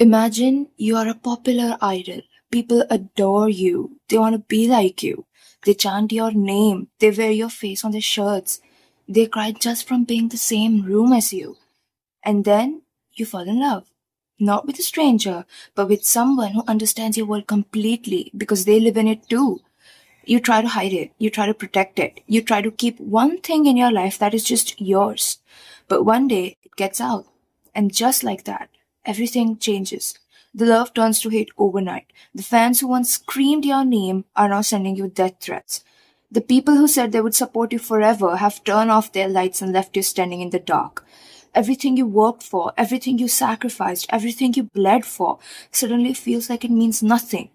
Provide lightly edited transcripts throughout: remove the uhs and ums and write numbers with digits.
Imagine you are a popular idol. People adore you. They want to be like you. They chant your name. They wear your face on their shirts. They cry just from being in the same room as you. And then you fall in love. Not with a stranger, but with someone who understands your world completely because they live in it too. You try to hide it. You try to protect it. You try to keep one thing in your life that is just yours. But one day it gets out. And just like that, everything changes. The love turns to hate overnight. The fans who once screamed your name are now sending you death threats. The people who said they would support you forever have turned off their lights and left you standing in the dark. Everything you worked for, everything you sacrificed, everything you bled for suddenly feels like it means nothing.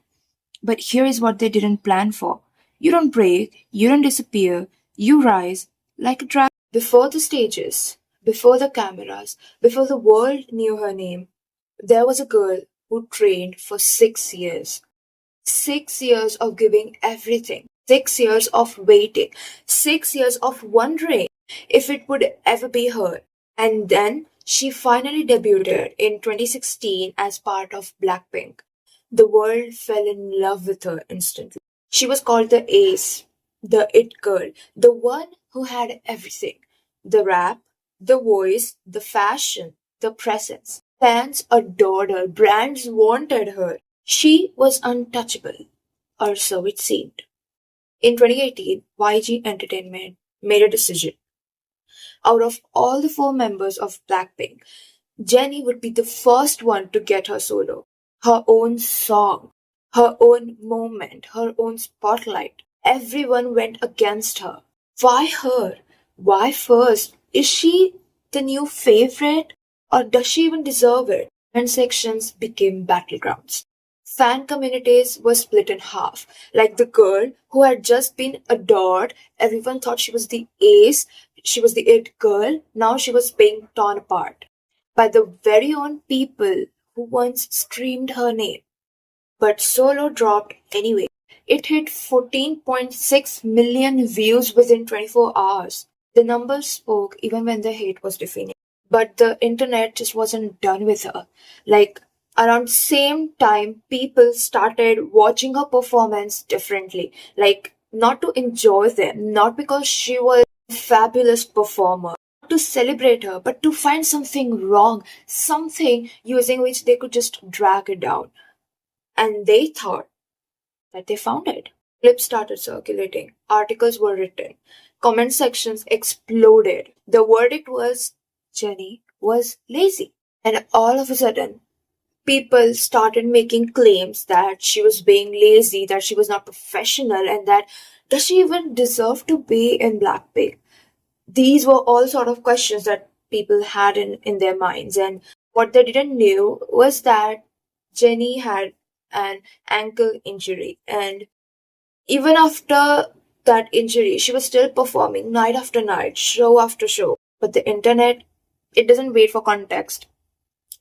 But here is what they didn't plan for. You don't break, you don't disappear, you rise like a dragon. Before the stages, before the cameras, before the world knew her name, there was a girl who trained for 6 years. 6 years of giving everything. 6 years of waiting. 6 years of wondering if it would ever be her. And then she finally debuted in 2016 as part of BLACKPINK. The world fell in love with her instantly. She was called the ace, the it girl, the one who had everything: the rap, the voice, the fashion, the presence. Fans adored her, brands wanted her. She was untouchable, or so it seemed. In 2018, YG Entertainment made a decision. Out of all the four members of BLACKPINK, Jennie would be the first one to get her solo, her own song, her own moment, her own spotlight. Everyone went against her. Why her? Why first? Is she the new favorite? Or does she even deserve it? And sections became battlegrounds. Fan communities were split in half. Like the girl who had just been adored, everyone thought she was the ace, she was the it girl, now she was being torn apart by the very own people who once screamed her name. But Solo dropped anyway. It hit 14.6 million views within 24 hours. The numbers spoke even when the hate was deafening. But the internet just wasn't done with her. Like, around same time, people started watching her performance differently. Like, not to enjoy them, not because she was a fabulous performer, to celebrate her, but to find something wrong, something using which they could just drag it down. And they thought that they found it. Clips started circulating, articles were written, comment sections exploded. The verdict was Jennie was lazy. And all of a sudden, people started making claims that she was being lazy, that she was not professional, and that does she even deserve to be in Blackpink? These were all sort of questions that people had in their minds. And what they didn't know was that Jennie had an ankle injury. And even after that injury, she was still performing night after night, show after show. But the internet, it doesn't wait for context.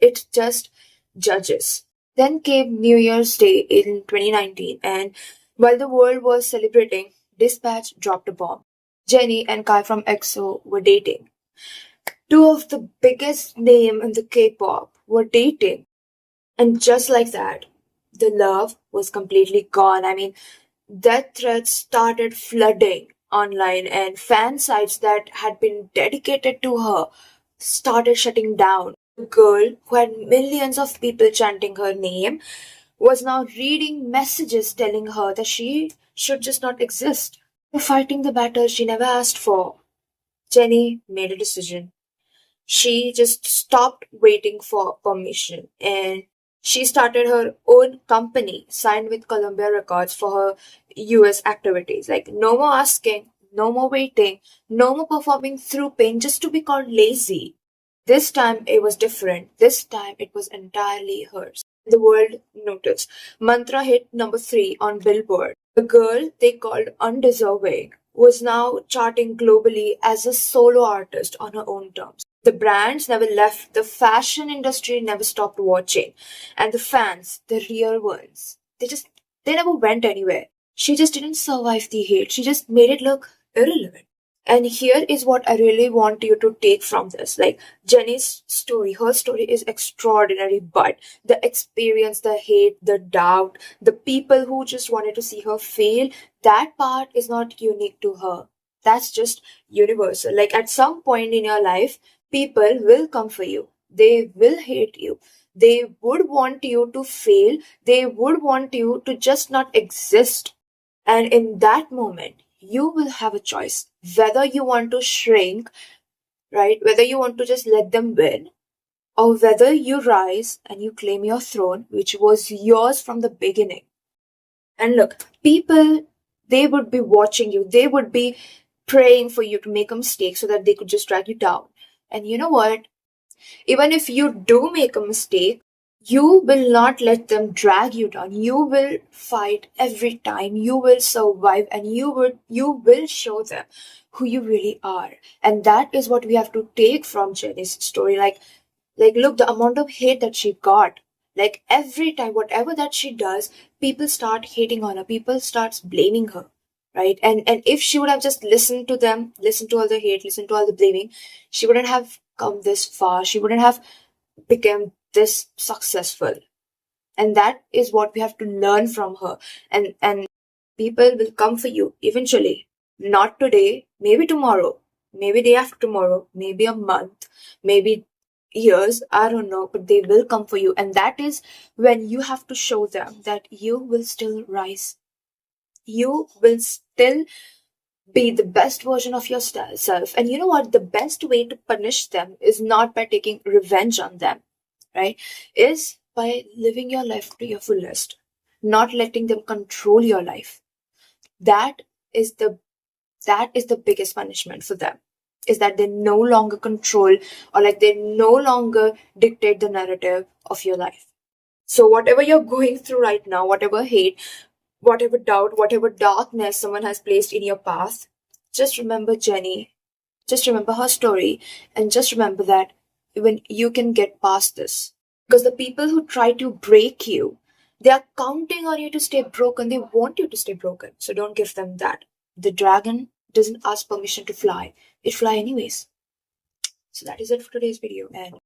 It just judges. Then came New Year's Day in 2019, and while the world was celebrating, Dispatch dropped a bomb. Jennie and Kai from EXO were dating. Two of the biggest names in the K-pop were dating. And just like that, the love was completely gone. I mean, death threats started flooding online, and fan sites that had been dedicated to her started shutting down. The girl who had millions of people chanting her name was now reading messages telling her that she should just not exist. Fighting the battle she never asked for. Jennie made a decision. She just stopped waiting for permission and she started her own company, signed with Columbia Records for her US activities. Like, no more asking, no more waiting, no more performing through pain just to be called lazy. This time it was different. This time it was entirely hers. The world noticed. Mantra hit number 3 on Billboard. The girl they called undeserving was now charting globally as a solo artist on her own terms. The brands never left, the fashion industry never stopped watching, and the fans, the real ones, they never went anywhere. She just didn't survive the hate, she just made it look irrelevant. And here is what I really want you to take from this. Like Jennie's story, her story is extraordinary, but the experience, the hate, the doubt, the people who just wanted to see her fail, that part is not unique to her. That's just universal. Like at some point in your life, people will come for you. They will hate you. They would want you to fail. They would want you to just not exist. And in that moment, you will have a choice whether you want to shrink, right? Whether you want to just let them win, or whether you rise and you claim your throne, which was yours from the beginning. And look, people, they would be watching you, they would be praying for you to make a mistake so that they could just drag you down. And you know what? Even if you do make a mistake, you will not let them drag you down. You will fight every time. You will survive, and you will show them who you really are. And that is what we have to take from Jenny's story. Like look, the amount of hate that she got. Like every time, whatever that she does, people start hating on her. People starts blaming her, right? And if she would have just listened to them, listened to all the hate, listened to all the blaming, she wouldn't have come this far. She wouldn't have become this successful. And that is what we have to learn from her. And people will come for you eventually. Not today, maybe tomorrow, maybe day after tomorrow, maybe a month, maybe years, I don't know, but they will come for you. And that is when you have to show them that you will still rise. You will still be the best version of yourself. And you know what? The best way to punish them is not by taking revenge on them, right? Is by living your life to your fullest, not letting them control your life. That is the that is the biggest punishment for them. Is that they no longer control, or like they no longer dictate the narrative of your life. So whatever you're going through right now, whatever hate, whatever doubt, whatever darkness someone has placed in your path, just remember Jenny. Just remember her story, and just remember that even you can get past this. Because the people who try to break you, they are counting on you to stay broken. They want you to stay broken. So don't give them that. The dragon doesn't ask permission to fly. It fly anyways. So that is it for today's video. And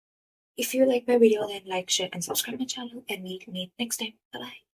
if you like my video, then like, share, and subscribe my channel. And meet next time. Bye bye.